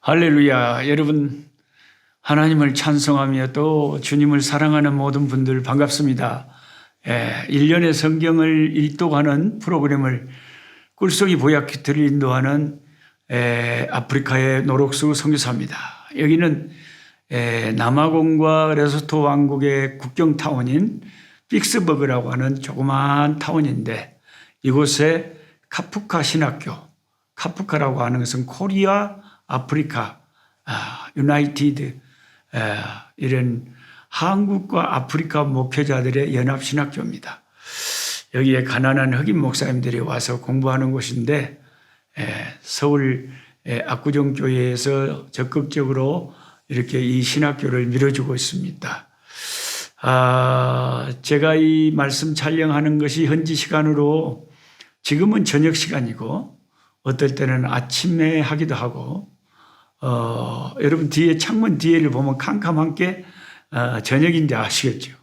할렐루야. 여러분, 하나님을 찬송하며 또 주님을 사랑하는 모든 분들 반갑습니다. 1년의 성경을 일독하는 프로그램을 꿀속이 보약기트를 인도하는 아프리카의 노록수 선교사입니다. 여기는 남아공과 레소토 왕국의 국경타운인 픽스버그라고 하는 조그마한 타운인데, 이곳에 카푸카 신학교, 카푸카라고 하는 것은 코리아 아프리카 유나이티드 이런 한국과 아프리카 목회자들의 연합신학교입니다. 여기에 가난한 흑인 목사님들이 와서 공부하는 곳인데, 서울 압구정교회에서 적극적으로 이렇게 이 신학교를 밀어주고 있습니다. 제가 이 말씀 촬영하는 것이 현지 시간으로 지금은 저녁 시간이고, 어떨 때는 아침에 하기도 하고, 여러분 뒤에 창문 뒤에를 보면 캄캄한 게 저녁인지 아시겠죠?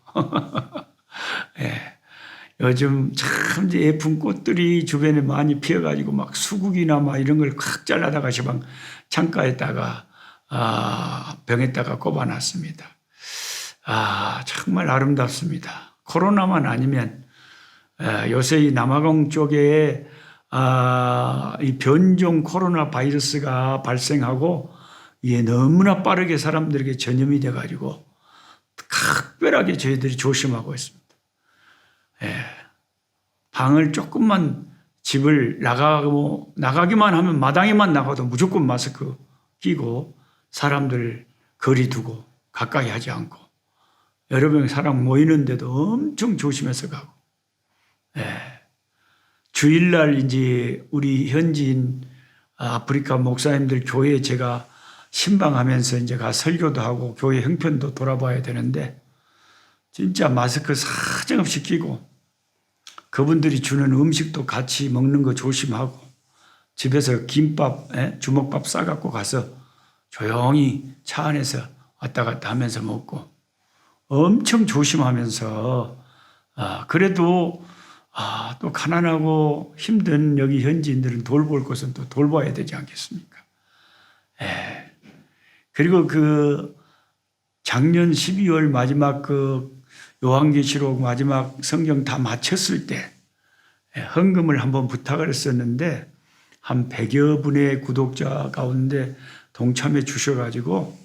요즘 참 예쁜 꽃들이 주변에 많이 피어가지고 막 수국이나 막 이런 걸 콱 잘라다가 시방 창가에다가 병에다가 꼽아놨습니다. 정말 아름답습니다. 코로나만 아니면 요새 이 남아공 쪽에 이 변종 코로나 바이러스가 발생하고 이게 너무나 빠르게 사람들에게 전염이 돼가지고 각별하게 저희들이 조심하고 있습니다. 방을 조금만 집을 나가기만 하면 마당에만 나가도 무조건 마스크 끼고 사람들 거리 두고 가까이 하지 않고 여러 명의 사람 모이는데도 엄청 조심해서 가고, 주일날 이제 우리 현지인 아프리카 목사님들 교회에 제가 신방하면서 이제 가 설교도 하고 교회 형편도 돌아봐야 되는데, 진짜 마스크 사정없이 끼고 그분들이 주는 음식도 같이 먹는 거 조심하고 집에서 김밥, 주먹밥 싸갖고 가서 조용히 차 안에서 왔다 갔다 하면서 먹고 엄청 조심하면서, 그래도 또 가난하고 힘든 여기 현지인들은 돌볼 것은 또 돌봐야 되지 않겠습니까? 그리고 그 작년 12월 마지막 그 요한계시록 마지막 성경 다 마쳤을 때 헌금을 한번 부탁을 했었는데, 한 100여 분의 구독자 가운데 동참해 주셔가지고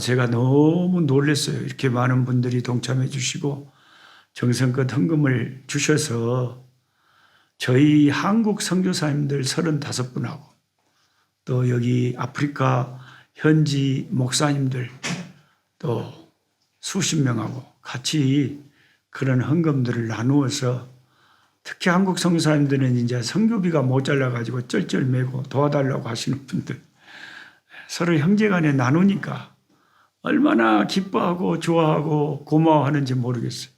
제가 너무 놀랐어요. 이렇게 많은 분들이 동참해 주시고 정성껏 헌금을 주셔서 저희 한국 선교사님들 35분하고 또 여기 아프리카 현지 목사님들 또 수십 명하고 같이 그런 헌금들을 나누어서, 특히 한국 선교사님들은 이제 선교비가 모자라가지고 쩔쩔매고 도와달라고 하시는 분들 서로 형제간에 나누니까 얼마나 기뻐하고 좋아하고 고마워하는지 모르겠어요.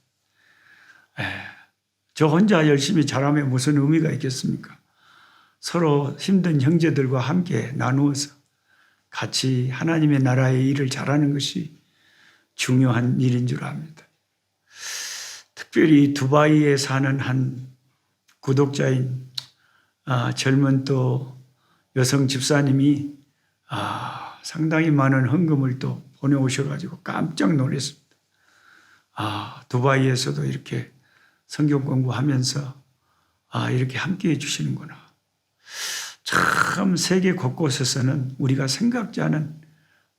저 혼자 열심히 잘하면 무슨 의미가 있겠습니까? 서로 힘든 형제들과 함께 나누어서 같이 하나님의 나라의 일을 잘하는 것이 중요한 일인 줄 압니다. 특별히 두바이에 사는 한 구독자인 젊은 또 여성 집사님이 상당히 많은 헌금을 또 보내오셔가지고 깜짝 놀랐습니다. 두바이에서도 이렇게 성경 공부하면서 이렇게 함께 해주시는구나. 참 세계 곳곳에서는 우리가 생각지 않은,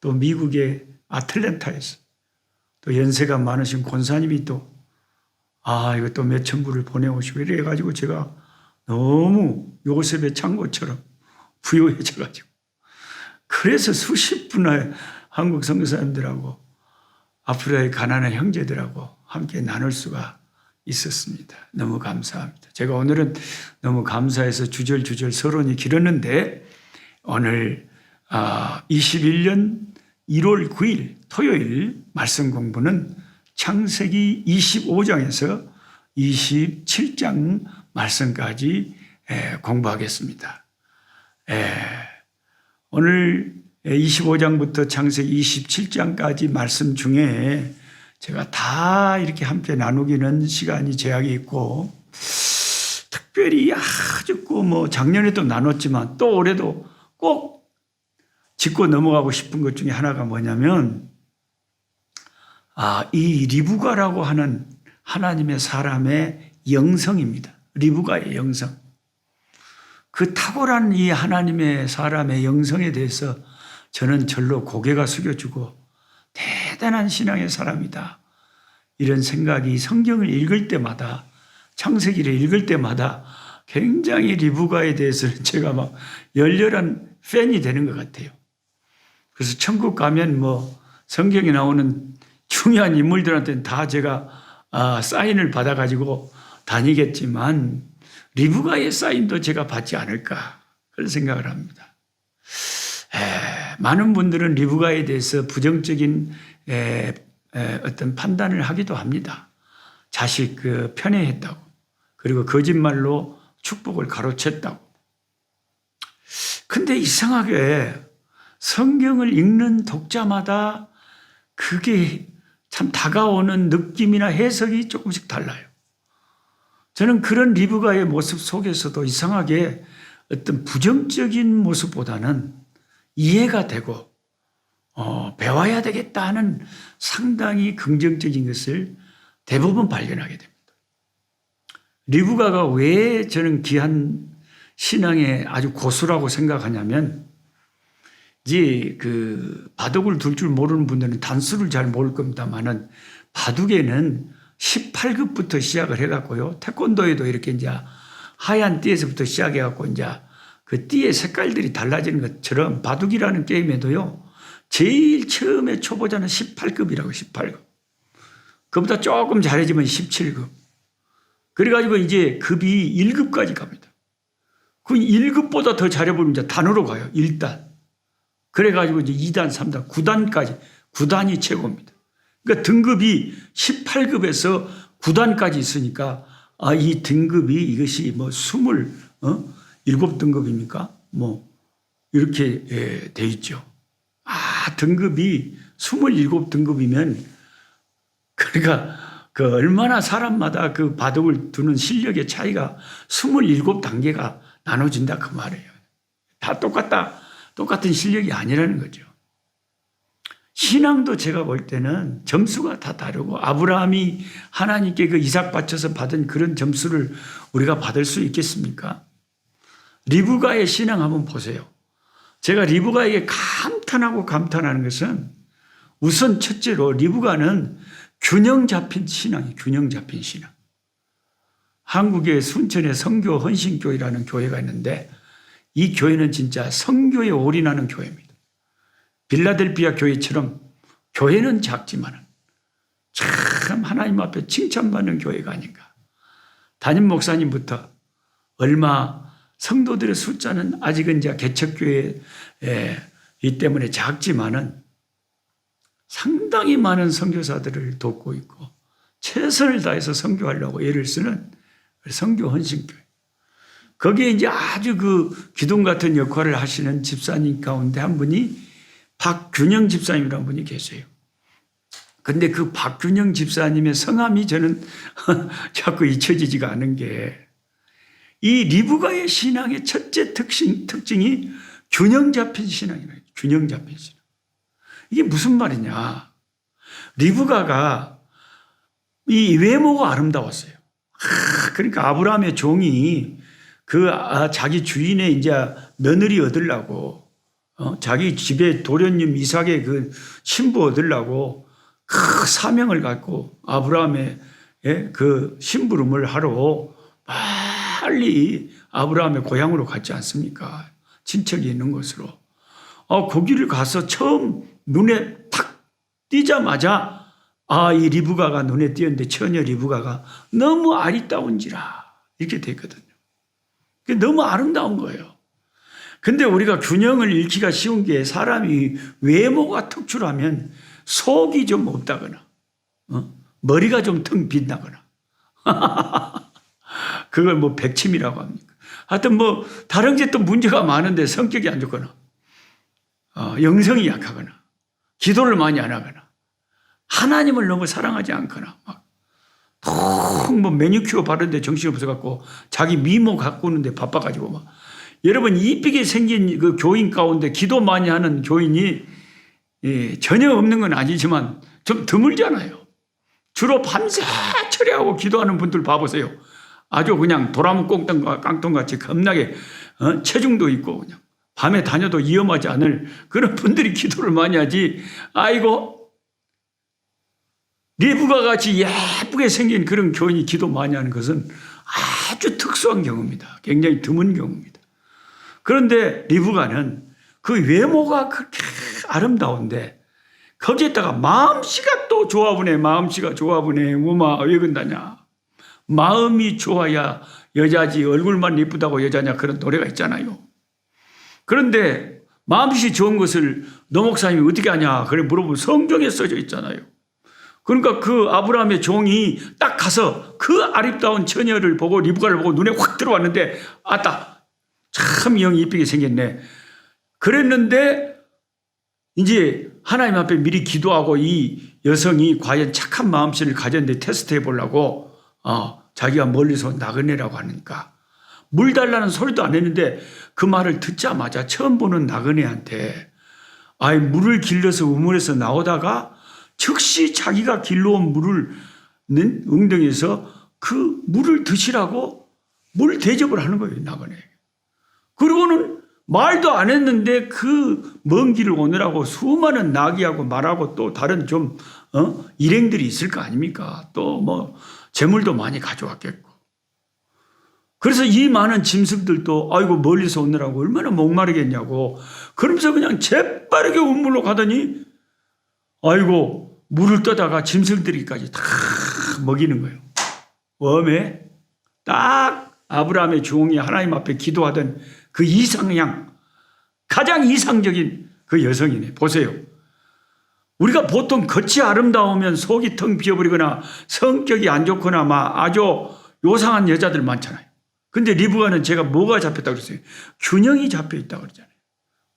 또 미국의 아틀랜타에서 또 연세가 많으신 권사님이 또 이것도 몇천 불을 보내오시고 이래가지고 제가 너무 요셉의 창고처럼 부유해져가지고, 그래서 수십 분의 한국 선교사님들하고 아프리카의 가난한 형제들하고 함께 나눌 수가 있었습니다. 너무 감사합니다. 제가 오늘은 너무 감사해서 주절주절 서론이 길었는데, 오늘 21년 1월 9일 토요일 말씀 공부는 창세기 25장에서 27장 말씀까지 공부하겠습니다. 오늘 25장부터 창세기 27장까지 말씀 중에 제가 다 이렇게 함께 나누기는 시간이 제약이 있고, 특별히 아주 작년에도 나눴지만 또 올해도 꼭 짚고 넘어가고 싶은 것 중에 하나가 뭐냐면, 이 리브가라고 하는 하나님의 사람의 영성입니다. 리브가의 영성. 그 탁월한 이 하나님의 사람의 영성에 대해서 저는 절로 고개가 숙여지고 대단한 신앙의 사람이다, 이런 생각이 성경을 읽을 때마다, 창세기를 읽을 때마다 굉장히 리브가에 대해서는 제가 막 열렬한 팬이 되는 것 같아요. 그래서 천국 가면 뭐 성경에 나오는 중요한 인물들한테는 다 제가 사인을 받아가지고 다니겠지만 리브가의 사인도 제가 받지 않을까, 그런 생각을 합니다. 많은 분들은 리브가에 대해서 부정적인 어떤 판단을 하기도 합니다. 자식 편애했다고, 그리고 거짓말로 축복을 가로챘다고. 근데 이상하게 성경을 읽는 독자마다 그게 참 다가오는 느낌이나 해석이 조금씩 달라요. 저는 그런 리브가의 모습 속에서도 이상하게 어떤 부정적인 모습보다는 이해가 되고 배워야 되겠다 하는 상당히 긍정적인 것을 대부분 발견하게 됩니다. 리브가가 왜 저는 귀한 신앙의 아주 고수라고 생각하냐면, 이제 바둑을 둘 줄 모르는 분들은 단수를 잘 모를 겁니다만은, 바둑에는 18급부터 시작을 해갖고요, 태권도에도 이렇게 이제 하얀 띠에서부터 시작해갖고 이제 그 띠의 색깔들이 달라지는 것처럼 바둑이라는 게임에도요, 제일 처음에 초보자는 18급이라고, 18급. 그보다 조금 잘해지면 17급. 그래가지고 이제 급이 1급까지 갑니다. 그 1급보다 더 잘해보면 이제 단으로 가요, 1단. 그래가지고 이제 2단, 3단, 9단까지. 9단이 최고입니다. 그러니까 등급이 18급에서 9단까지 있으니까, 이 등급이 이것이 뭐 27등급입니까? 뭐, 이렇게 돼 있죠. 등급이 27등급이면, 그러니까 얼마나 사람마다 그 바둑을 두는 실력의 차이가 27단계가 나눠진다, 그 말이에요. 다 똑같은 실력이 아니라는 거죠. 신앙도 제가 볼 때는 점수가 다 다르고, 아브라함이 하나님께 그 이삭 바쳐서 받은 그런 점수를 우리가 받을 수 있겠습니까? 리브가의 신앙 한번 보세요. 제가 리브가에게 감탄하는 것은, 우선 첫째로 리브가는 균형 잡힌 신앙이에요. 균형 잡힌 신앙. 한국의 순천에 성교 헌신교회라는 교회가 있는데, 이 교회는 진짜 성교에 올인하는 교회입니다. 빌라델피아 교회처럼 교회는 작지만 참 하나님 앞에 칭찬받는 교회가 아닌가. 담임 목사님부터 얼마, 성도들의 숫자는 아직은 이제 개척교회이기 때문에 작지만은 상당히 많은 선교사들을 돕고 있고 최선을 다해서 선교하려고 애를 쓰는 선교 헌신교회. 거기에 이제 아주 기둥 같은 역할을 하시는 집사님 가운데 한 분이 박균영 집사님이라는 분이 계세요. 근데 그 박균영 집사님의 성함이 저는 자꾸 잊혀지지가 않은 게, 이 리브가의 신앙의 첫째 특징이 균형 잡힌 신앙이에요. 균형 잡힌 신앙. 이게 무슨 말이냐. 리브가가 이 외모가 아름다웠어요. 그러니까 아브라함의 종이 자기 주인의 이제 며느리 얻으려고, 자기 집에 도련님 이삭의 그 신부 얻으려고 그 사명을 갖고 아브라함의 그 심부름을 하러 빨리 아브라함의 고향으로 갔지 않습니까? 친척이 있는 곳으로. 거기를 가서 처음 눈에 탁 띄자마자 이 리브가가 눈에 띄었는데, 처녀 리브가가 너무 아리따운지라 이렇게 됐거든요. 너무 아름다운 거예요. 근데 우리가 균형을 잃기가 쉬운 게, 사람이 외모가 특출하면 속이 좀 없다거나, 머리가 좀 텅 빈다거나, 그걸 뭐 백침이라고 합니까? 하여튼 뭐 다른 게 또 문제가 많은데, 성격이 안 좋거나, 영성이 약하거나, 기도를 많이 안 하거나, 하나님을 너무 사랑하지 않거나, 통 매니큐어 바르는데 정신이 없어갖고 자기 미모 가꾸는데 바빠가지고 여러분 이쁘게 생긴 그 교인 가운데 기도 많이 하는 교인이 전혀 없는 건 아니지만 좀 드물잖아요. 주로 밤새 철야하고 기도하는 분들 봐보세요. 아주 그냥 도라무 깡통같이 겁나게 체중도 있고 그냥 밤에 다녀도 위험하지 않을 그런 분들이 기도를 많이 하지. 아이고 리브가 같이 예쁘게 생긴 그런 교인이 기도 많이 하는 것은 아주 특수한 경우입니다. 굉장히 드문 경우입니다. 그런데 리브가는 그 외모가 그렇게 아름다운데 거기에다가 마음씨가 또 좋아보네. 마음씨가 좋아보네. 우마 왜 그런다냐. 마음이 좋아야 여자지 얼굴만 예쁘다고 여자냐 그런 노래가 있잖아요. 그런데 마음씨 좋은 것을 노 목사님이 어떻게 하냐 그래 물어보면 성경에 써져 있잖아요. 그러니까 그 아브라함의 종이 딱 가서 그 아름다운 처녀를 보고 리브가를 보고 눈에 확 들어왔는데 아따 참 영이 이쁘게 생겼네. 그랬는데 이제 하나님 앞에 미리 기도하고 이 여성이 과연 착한 마음씨를 가졌는데 테스트해 보려고 자기가 멀리서 나그네라고 하니까 물 달라는 소리도 안 했는데 그 말을 듣자마자 처음 보는 나그네한테 물을 길러서 우물에서 나오다가 즉시 자기가 길러온 물을 웅덩이에서 그 물을 드시라고 물 대접을 하는 거예요. 나그네. 그리고는 말도 안 했는데 그 먼 길을 오느라고 수많은 나귀하고 말하고 또 다른 좀 일행들이 있을 거 아닙니까? 또 뭐 재물도 많이 가져왔겠고. 그래서 이 많은 짐승들도 아이고 멀리서 오느라고 얼마나 목마르겠냐고 그러면서 그냥 재빠르게 우물로 가더니 아이고 물을 떠다가 짐승들이까지 다 먹이는 거예요. 웜에 딱 아브라함의 종이 하나님 앞에 기도하던 그 이상향 가장 이상적인 그 여성이네. 보세요. 우리가 보통 겉이 아름다우면 속이 텅 비어버리거나 성격이 안 좋거나 막 아주 요상한 여자들 많잖아요. 근데 리브가는 제가 뭐가 잡혔다고 그랬어요? 균형이 잡혀있다고 그러잖아요.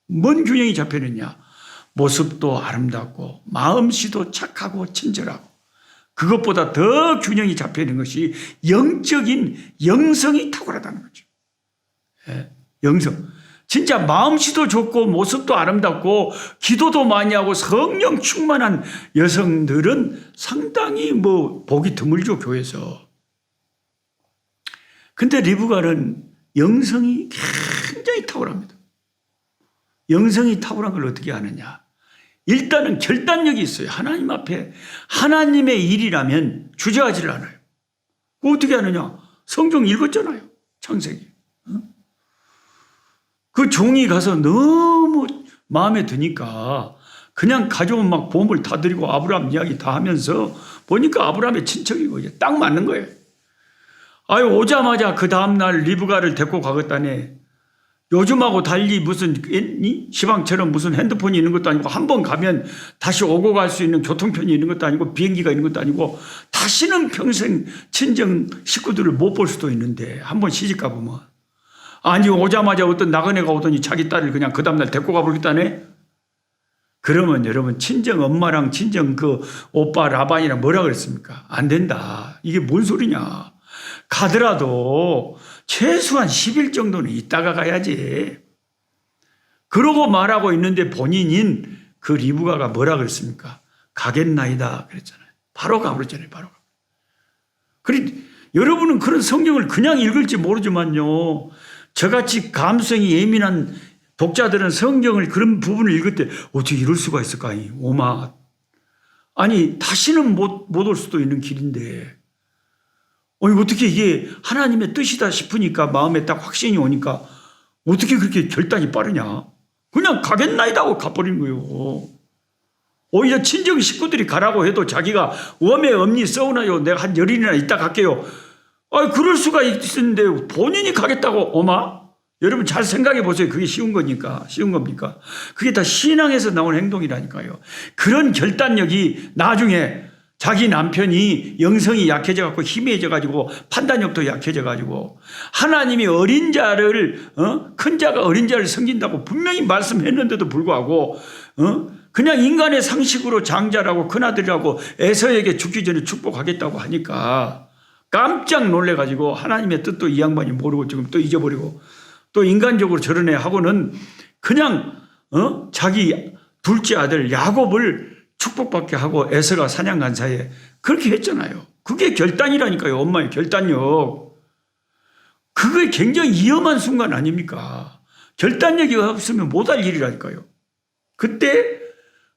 뭔 균형이 잡혀있느냐? 모습도 아름답고 마음씨도 착하고 친절하고 그것보다 더 균형이 잡혀있는 것이 영적인 영성이 탁월하다는 거죠. 영성. 진짜 마음씨도 좋고 모습도 아름답고 기도도 많이 하고 성령 충만한 여성들은 상당히 보기 드물죠, 교회에서. 근데 리브가는 영성이 굉장히 탁월합니다. 영성이 탁월한 걸 어떻게 아느냐? 일단은 결단력이 있어요. 하나님 앞에 하나님의 일이라면 주저하지를 않아요. 어떻게 하느냐? 성경 읽었잖아요. 창세기. 그 종이 가서 너무 마음에 드니까 그냥 가져온 막 보물 다 드리고 아브라함 이야기 다 하면서 보니까 아브라함의 친척이고 딱 맞는 거예요. 오자마자 그 다음날 리브가를 데리고 가겠다네. 요즘하고 달리 무슨 시방처럼 무슨 핸드폰이 있는 것도 아니고 한 번 가면 다시 오고 갈 수 있는 교통편이 있는 것도 아니고 비행기가 있는 것도 아니고 다시는 평생 친정 식구들을 못 볼 수도 있는데 한 번 시집 가보면 아니 오자마자 어떤 나그네가 오더니 자기 딸을 그냥 그 다음날 데리고 가버리겠다네. 그러면 여러분 친정 엄마랑 친정 그 오빠 라반이랑 뭐라 그랬습니까? 안 된다. 이게 뭔 소리냐. 가더라도 최소한 10일 정도는 있다가 가야지. 그러고 말하고 있는데 본인인 그 리브가가 뭐라 그랬습니까? 가겠나이다 그랬잖아요. 바로 가버렸잖아요. 바로. 그리 여러분은 그런 성경을 그냥 읽을지 모르지만요. 저같이 감성이 예민한 독자들은 성경을 그런 부분을 읽을 때 어떻게 이럴 수가 있을까? 오마. 아니 다시는 못 올 수도 있는 길인데 어떻게 이게 하나님의 뜻이다 싶으니까 마음에 딱 확신이 오니까 어떻게 그렇게 결단이 빠르냐? 그냥 가겠나이다 하고 가버린 거예요. 오히려 친정 식구들이 가라고 해도 자기가 웜에 엄니 써오나요? 내가 한 열흘이나 있다 갈게요. 그럴 수가 있었는데 본인이 가겠다고 오마? 여러분 잘 생각해 보세요. 그게 쉬운 겁니까? 그게 다 신앙에서 나온 행동이라니까요. 그런 결단력이 나중에 자기 남편이 영성이 약해져갖고 희미해져가지고 판단력도 약해져가지고 하나님이 어린 자를 큰 자가 어린 자를 섬긴다고 분명히 말씀했는데도 불구하고 그냥 인간의 상식으로 장자라고 큰아들이라고 에서에게 죽기 전에 축복하겠다고 하니까 깜짝 놀래가지고 하나님의 뜻도 이 양반이 모르고 지금 또 잊어버리고 또 인간적으로 저런 애 하고는 그냥 자기 둘째 아들 야곱을 축복받게 하고 에서가 사냥 간 사이에 그렇게 했잖아요. 그게 결단이라니까요. 엄마의 결단력. 그게 굉장히 위험한 순간 아닙니까? 결단력이 없으면 못할 일이라니까요. 그때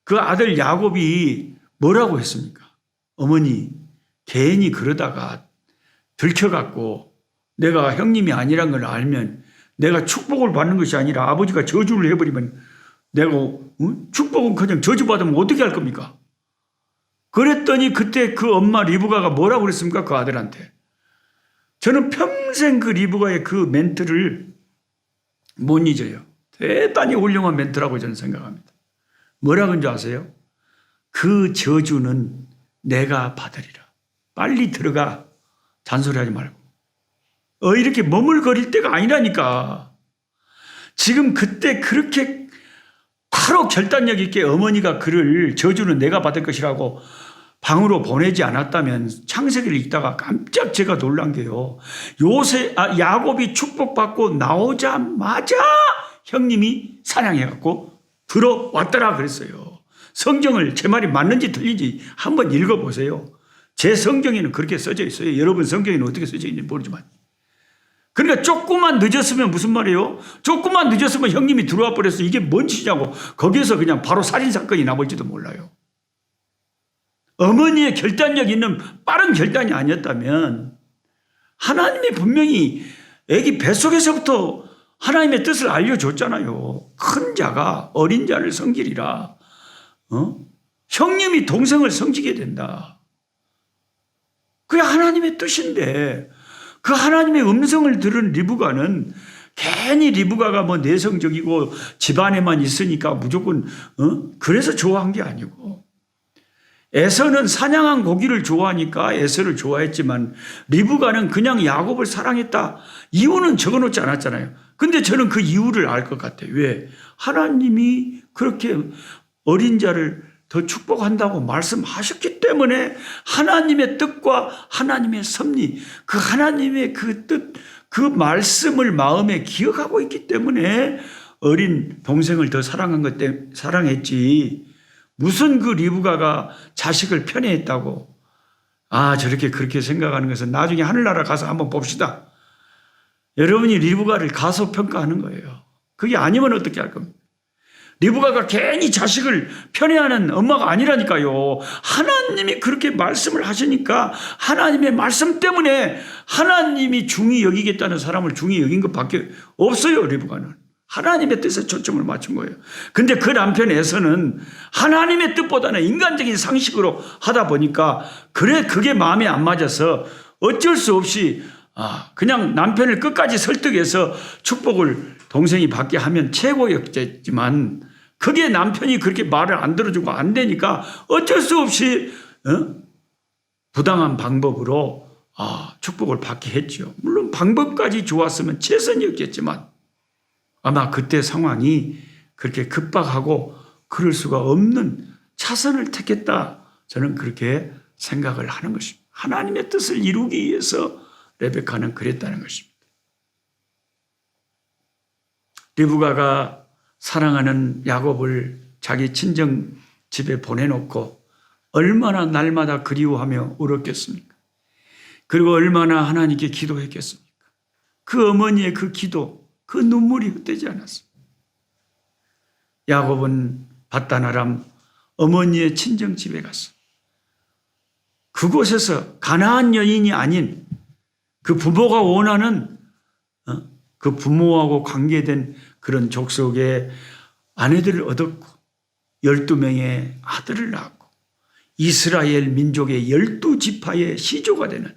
그 아들 야곱이 뭐라고 했습니까? 어머니, 괜히 그러다가 들켜갖고 내가 형님이 아니란 걸 알면 내가 축복을 받는 것이 아니라 아버지가 저주를 해버리면 내가 축복은 그냥 저주받으면 어떻게 할 겁니까? 그랬더니 그때 그 엄마 리브가가 뭐라고 그랬습니까? 그 아들한테. 저는 평생 그 리브가의 그 멘트를 못 잊어요. 대단히 훌륭한 멘트라고 저는 생각합니다. 뭐라고 한지 아세요? 그 저주는 내가 받으리라. 빨리 들어가. 잔소리하지 말고. 이렇게 머물거릴 때가 아니라니까. 지금 그때 그렇게 바로 결단력 있게 어머니가 그를 저주는 내가 받을 것이라고 방으로 보내지 않았다면 창세기를 읽다가 깜짝 제가 놀란 게요. 야곱이 축복받고 나오자마자 형님이 사냥해갖고 들어왔더라 그랬어요. 성경을 제 말이 맞는지 틀린지 한번 읽어보세요. 제 성경에는 그렇게 써져 있어요. 여러분 성경에는 어떻게 써져 있는지 모르지만. 그러니까 조금만 늦었으면 무슨 말이에요? 조금만 늦었으면 형님이 들어와 버렸어. 이게 뭔 짓이냐고. 거기에서 그냥 바로 살인사건이 나볼지도 몰라요. 어머니의 결단력 있는 빠른 결단이 아니었다면 하나님이 분명히 아기 뱃속에서부터 하나님의 뜻을 알려줬잖아요. 큰 자가 어린 자를 섬기리라. 형님이 동생을 섬기게 된다. 그게 하나님의 뜻인데 그 하나님의 음성을 들은 리브가는 괜히 리브가가 뭐 내성적이고 집안에만 있으니까 무조건 그래서 좋아한 게 아니고 에서는 사냥한 고기를 좋아하니까 에서를 좋아했지만 리브가는 그냥 야곱을 사랑했다. 이유는 적어놓지 않았잖아요. 근데 저는 그 이유를 알 것 같아요. 왜? 하나님이 그렇게 어린 자를 더 축복한다고 말씀하셨기 때문에 하나님의 뜻과 하나님의 섭리, 그 하나님의 그 뜻, 그 말씀을 마음에 기억하고 있기 때문에 어린 동생을 더 사랑한 것 때문에 사랑했지. 무슨 그 리브가가 자식을 편애했다고. 저렇게 그렇게 생각하는 것은 나중에 하늘나라 가서 한번 봅시다. 여러분이 리브가를 가소평가하는 거예요. 그게 아니면 어떻게 할 겁니까? 리브가가 괜히 자식을 편애하는 엄마가 아니라니까요. 하나님이 그렇게 말씀을 하시니까 하나님의 말씀 때문에 하나님이 중히 여기겠다는 사람을 중히 여긴 것밖에 없어요. 리브가는 하나님의 뜻에 초점을 맞춘 거예요. 근데 그 남편 에서는 하나님의 뜻보다는 인간적인 상식으로 하다 보니까 그게 마음에 안 맞아서 어쩔 수 없이 그냥 남편을 끝까지 설득해서 축복을 동생이 받게 하면 최고였지만 그게 남편이 그렇게 말을 안 들어주고 안 되니까 어쩔 수 없이 부당한 방법으로 축복을 받게 했죠. 물론 방법까지 좋았으면 최선이었겠지만 아마 그때 상황이 그렇게 급박하고 그럴 수가 없는 차선을 택했다. 저는 그렇게 생각을 하는 것입니다. 하나님의 뜻을 이루기 위해서 레베카는 그랬다는 것입니다. 리브가가 사랑하는 야곱을 자기 친정 집에 보내놓고 얼마나 날마다 그리워하며 울었겠습니까? 그리고 얼마나 하나님께 기도했겠습니까? 그 어머니의 그 기도, 그 눈물이 헛되지 않았습니다. 야곱은 밧단-아람 어머니의 친정 집에 갔어. 그곳에서 가나안 여인이 아닌 그 부모가 원하는 그 부모하고 관계된 그런 족속의 아내들을 얻었고 12명의 아들을 낳았고 이스라엘 민족의 12지파의 시조가 되는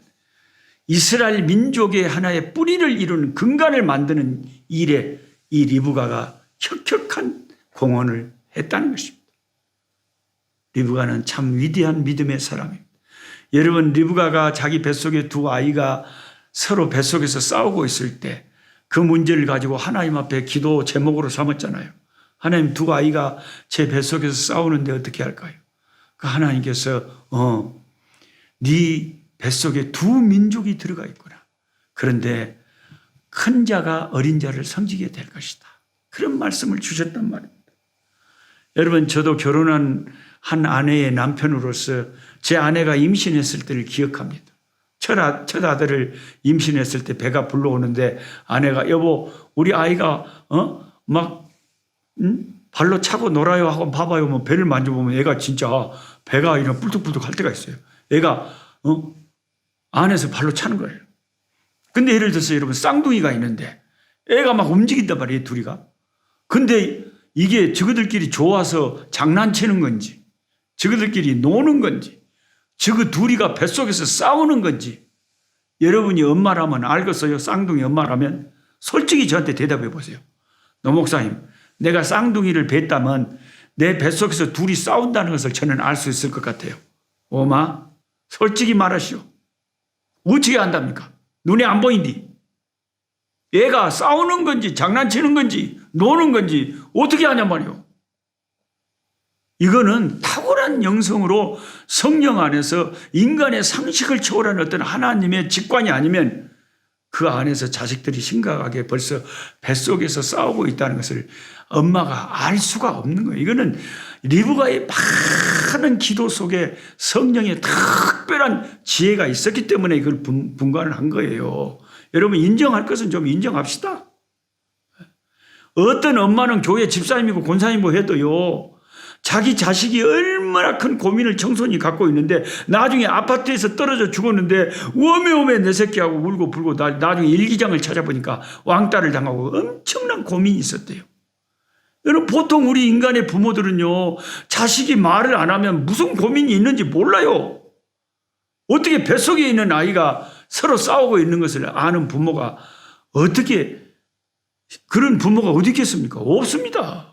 이스라엘 민족의 하나의 뿌리를 이루는 근간을 만드는 일에 이 리브가가 혁혁한 공헌을 했다는 것입니다. 리브가는 참 위대한 믿음의 사람입니다. 여러분, 리브가가 자기 뱃속에 두 아이가 서로 뱃속에서 싸우고 있을 때 그 문제를 가지고 하나님 앞에 기도 제목으로 삼았잖아요. 하나님, 두 아이가 제 뱃속에서 싸우는데 어떻게 할까요? 그 하나님께서 네 뱃속에 두 민족이 들어가 있구나. 그런데 큰 자가 어린 자를 섬기게 될 것이다. 그런 말씀을 주셨단 말입니다. 여러분, 저도 결혼한 한 아내의 남편으로서 제 아내가 임신했을 때를 기억합니다. 첫 아들을 임신했을 때 배가 불러오는데 아내가 여보 우리 아이가 발로 차고 놀아요 하고 봐봐요. 뭐 배를 만져보면 애가 진짜 배가 이런 뿔뚝뿔뚝 할 때가 있어요. 애가 안에서 발로 차는 거예요. 근데 예를 들어서 여러분 쌍둥이가 있는데 애가 막 움직인단 말이에요. 둘이가. 근데 이게 저그들끼리 좋아서 장난치는 건지 저그들끼리 노는 건지 저그 둘이가 뱃속에서 싸우는 건지 여러분이 엄마라면 알겠어요? 쌍둥이 엄마라면? 솔직히 저한테 대답해 보세요. 노 목사님, 내가 쌍둥이를 뵀다면 내 뱃속에서 둘이 싸운다는 것을 저는 알 수 있을 것 같아요. 엄마, 솔직히 말하시오. 어떻게 안답니까? 눈에 안 보인디. 얘가 싸우는 건지 장난치는 건지 노는 건지 어떻게 아냔 말이오. 이거는 탁월한 영성으로 성령 안에서 인간의 상식을 초월하는 어떤 하나님의 직관이 아니면 그 안에서 자식들이 심각하게 벌써 뱃속에서 싸우고 있다는 것을 엄마가 알 수가 없는 거예요. 이거는 리브가의 많은 기도 속에 성령의 특별한 지혜가 있었기 때문에 이걸 분간을 한 거예요. 여러분 인정할 것은 좀 인정합시다. 어떤 엄마는 교회 집사님이고 권사님이고 해도요. 자기 자식이 얼마나 큰 고민을 청소년이 갖고 있는데 나중에 아파트에서 떨어져 죽었는데 워메워메 내 새끼하고 울고 불고 나중에 일기장을 찾아보니까 왕따를 당하고 엄청난 고민이 있었대요. 여러분 보통 우리 인간의 부모들은요. 자식이 말을 안 하면 무슨 고민이 있는지 몰라요. 어떻게 뱃속에 있는 아이가 서로 싸우고 있는 것을 아는 부모가 어떻게 그런 부모가 어디 있겠습니까? 없습니다.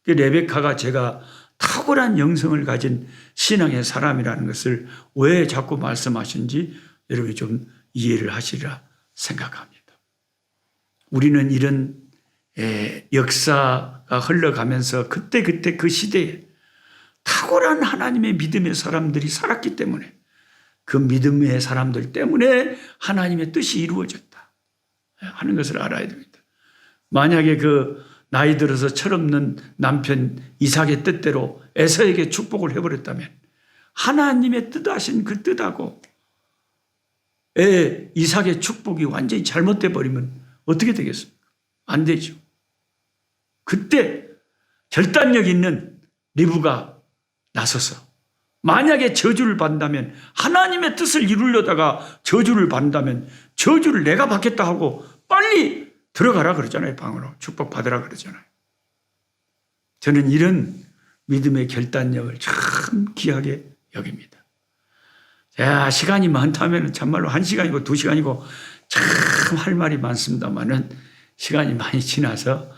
레베카가 제가 탁월한 영성을 가진 신앙의 사람이라는 것을 왜 자꾸 말씀하시는지 여러분이 좀 이해를 하시리라 생각합니다. 우리는 이런 역사가 흘러가면서 그때 그 시대에 탁월한 하나님의 믿음의 사람들이 살았기 때문에 그 믿음의 사람들 때문에 하나님의 뜻이 이루어졌다 하는 것을 알아야 됩니다. 만약에 그 나이 들어서 철없는 남편 이삭의 뜻대로 에서에게 축복을 해버렸다면 하나님의 뜻하신 그 뜻하고 이삭의 축복이 완전히 잘못돼 버리면 어떻게 되겠습니까? 안 되죠. 그때 결단력 있는 리브가 나서서 만약에 저주를 받는다면 하나님의 뜻을 이루려다가 저주를 받는다면 저주를 내가 받겠다 하고 빨리 들어가라 그러잖아요. 방으로 축복받으라 그러잖아요. 저는 이런 믿음의 결단력을 참 귀하게 여깁니다. 자, 시간이 많다면 참말로 1시간이고 2시간이고 참 할 말이 많습니다만은 시간이 많이 지나서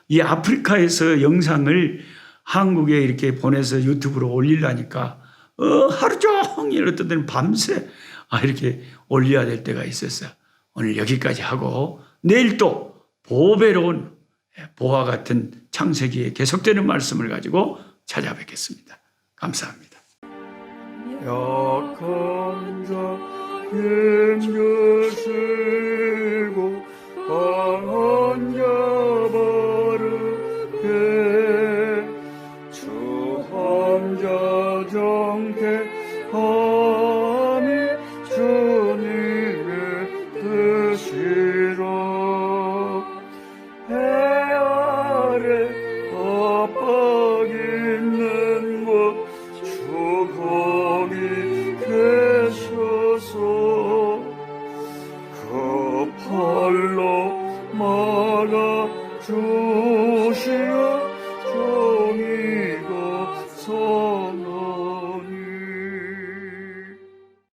이 아프리카에서 영상을 한국에 이렇게 보내서 유튜브로 올리려니까 하루 종일 어떤 때는 밤새 이렇게 올려야 될 때가 있었어요. 오늘 여기까지 하고 내일 또 보배로운 보화 같은 창세기에 계속되는 말씀을 가지고 찾아뵙겠습니다. 감사합니다. 약한 자 힘주시고 강한 자 바르게 주함자 정케함이 주님의 뜻이라 해 아래 압박 있는 곳 주 거기 계셔서 그 팔로 막아 주